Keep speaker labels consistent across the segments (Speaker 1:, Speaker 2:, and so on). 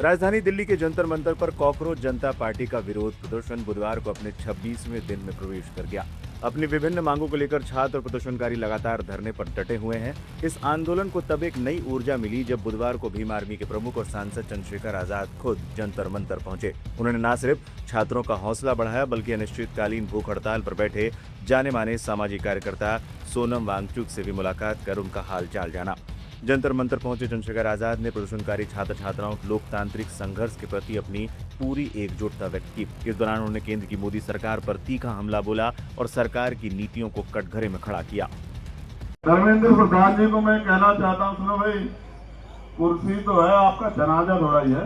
Speaker 1: राजधानी दिल्ली के जंतर मंतर पर कॉकरोच जनता पार्टी का विरोध प्रदर्शन बुधवार को अपने 26वें दिन में प्रवेश कर गया। अपनी विभिन्न मांगों को लेकर छात्र और प्रदर्शनकारी लगातार धरने पर डटे हुए हैं। इस आंदोलन को तब एक नई ऊर्जा मिली जब बुधवार को भीम आर्मी के प्रमुख और सांसद चंद्रशेखर आजाद खुद जंतर मंतर पहुंचे। उन्होंने न सिर्फ छात्रों का हौसला बढ़ाया बल्कि अनिश्चितकालीन भूख हड़ताल पर बैठे जाने माने सामाजिक कार्यकर्ता सोनम वांगचुक से भी मुलाकात कर उनका हालचाल जाना। जंतर मंतर पहुंचे चंद्रशेखर आजाद ने प्रदर्शनकारी छात्र छात्राओं के लोकतांत्रिक संघर्ष के प्रति अपनी पूरी एकजुटता व्यक्त की। इस दौरान उन्होंने केंद्र की मोदी सरकार पर तीखा हमला बोला और सरकार की नीतियों को कटघरे में खड़ा किया।
Speaker 2: धर्मेंद्र प्रधान जी को मैं कहना चाहता हूं, सुनो भाई, कुर्सी तो है, आपका जनाजा थोड़ा ही है।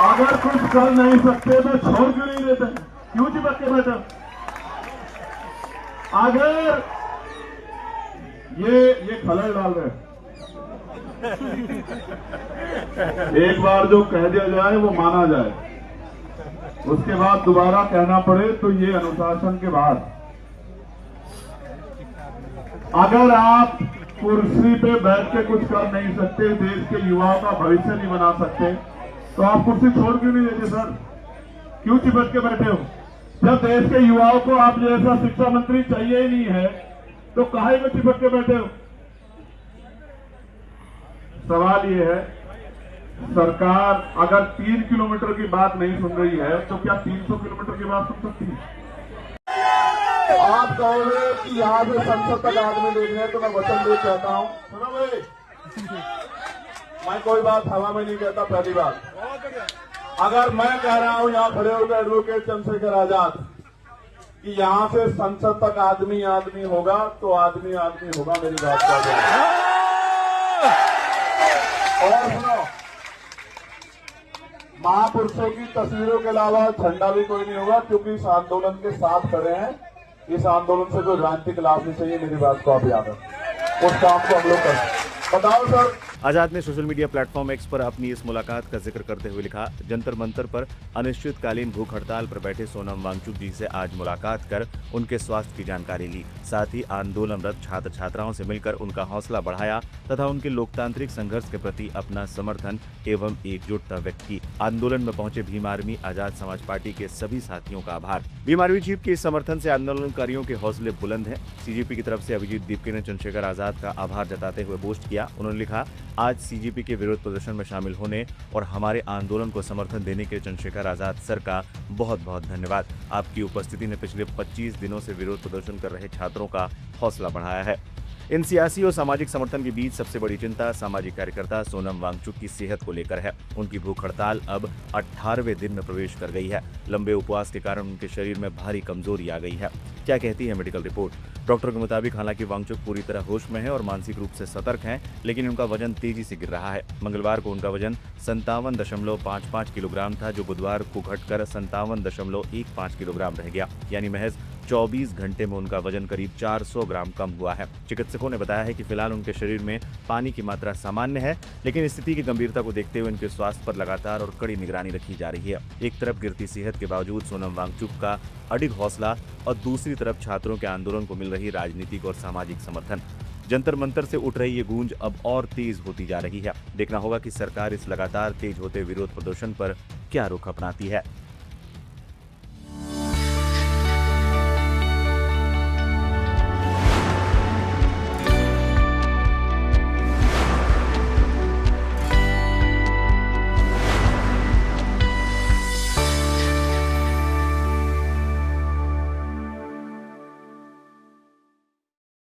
Speaker 2: अगर कुछ कर नहीं सकते तो छोड़ क्यों नहीं देते? क्यों चिपक के बैठे? अगर ये खलल डाल रहे, एक बार जो कह दिया जाए वो माना जाए, उसके बाद दोबारा कहना पड़े तो ये अनुशासन के बाद। अगर आप कुर्सी पे बैठ के कुछ कर नहीं सकते, देश के युवाओं का भविष्य नहीं बना सकते, तो आप कुर्सी छोड़ क्यों नहीं देते सर? क्यों चिपक के बैठे हो? जब देश के युवाओं को आप जैसा शिक्षा मंत्री चाहिए ही नहीं है तो काहे में चिपक के बैठे हो? सवाल ये है, सरकार अगर 3 किलोमीटर की बात नहीं सुन रही है तो क्या 300 किलोमीटर की बात सुन सकती है? आप कहोगे कि यहाँ से संसद तक आदमी देखने हैं, तो मैं वचन दे चाहता हूँ, सुनो भाई, मैं कोई बात हवा में नहीं कहता। पहली बात, अगर मैं कह रहा हूँ यहाँ खड़े होकर एडवोकेट चंद्रशेखर आजाद कि यहाँ से संसद तक आदमी आदमी होगा, तो आदमी आदमी होगा, मेरी बात का। और सुनो, महापुरुषों की तस्वीरों के अलावा झंडा भी कोई नहीं होगा, क्योंकि इस आंदोलन के साथ खड़े हैं। इस आंदोलन से कोई राजनीतिक लाभ नहीं चाहिए, मेरी बात को आप याद रखें। उस काम को हम लोग करें। बताओ सर।
Speaker 1: आजाद ने सोशल मीडिया प्लेटफॉर्म एक्स पर अपनी इस मुलाकात का जिक्र करते हुए लिखा, जंतर मंतर पर अनिश्चितकालीन भूख हड़ताल पर बैठे सोनम वांगचुक जी से आज मुलाकात कर उनके स्वास्थ्य की जानकारी ली। साथ ही आंदोलनरत छात्र छात्राओं से मिलकर उनका हौसला बढ़ाया तथा उनके लोकतांत्रिक संघर्ष के प्रति अपना समर्थन एवं एकजुटता व्यक्त की। आंदोलन में पहुंचे भीम आर्मी आजाद समाज पार्टी के सभी साथियों का आभार। भीम आर्मी चीफ के इस समर्थन से आंदोलनकारियों के हौसले बुलंद हैं। सीजेपी की तरफ से अभिजीत दीपके ने चंद्रशेखर आजाद का आभार जताते हुए पोस्ट किया। उन्होंने लिखा, आज सीजेपी के विरोध प्रदर्शन में शामिल होने और हमारे आंदोलन को समर्थन देने के लिए चंद्रशेखर आजाद सर का बहुत बहुत धन्यवाद। आपकी उपस्थिति ने पिछले 25 दिनों से विरोध प्रदर्शन कर रहे छात्रों का हौसला बढ़ाया है। इन सियासी और सामाजिक समर्थन के बीच सबसे बड़ी चिंता सामाजिक कार्यकर्ता सोनम वांगचुक की सेहत को लेकर है। उनकी भूख हड़ताल अब 18वें दिन में प्रवेश कर गई है। लंबे उपवास के कारण उनके शरीर में भारी कमजोरी आ गई है। क्या कहती है मेडिकल रिपोर्ट? डॉक्टर के मुताबिक हालांकि वांगचुक पूरी तरह होश में है और मानसिक रूप से सतर्क हैं, लेकिन उनका वजन तेजी से गिर रहा है। मंगलवार को उनका वजन 57.55 किलोग्राम था, जो बुधवार को घटकर 57.15 किलोग्राम रह गया, यानी महज 24 घंटे में उनका वजन करीब 400 ग्राम कम हुआ है। चिकित्सकों ने बताया है कि फिलहाल उनके शरीर में पानी की मात्रा सामान्य है, लेकिन स्थिति की गंभीरता को देखते हुए उनके स्वास्थ्य पर लगातार और कड़ी निगरानी रखी जा रही है। एक तरफ गिरती सेहत के बावजूद सोनम वांगचुक का अडिग हौसला और दूसरी तरफ छात्रों के आंदोलन को मिल रही राजनीतिक और सामाजिक समर्थन। जंतर मंतर से उठ रही ये गूंज अब और तेज होती जा रही है। देखना होगा कि सरकार इस लगातार तेज होते विरोध प्रदर्शन पर क्या रुख अपनाती है।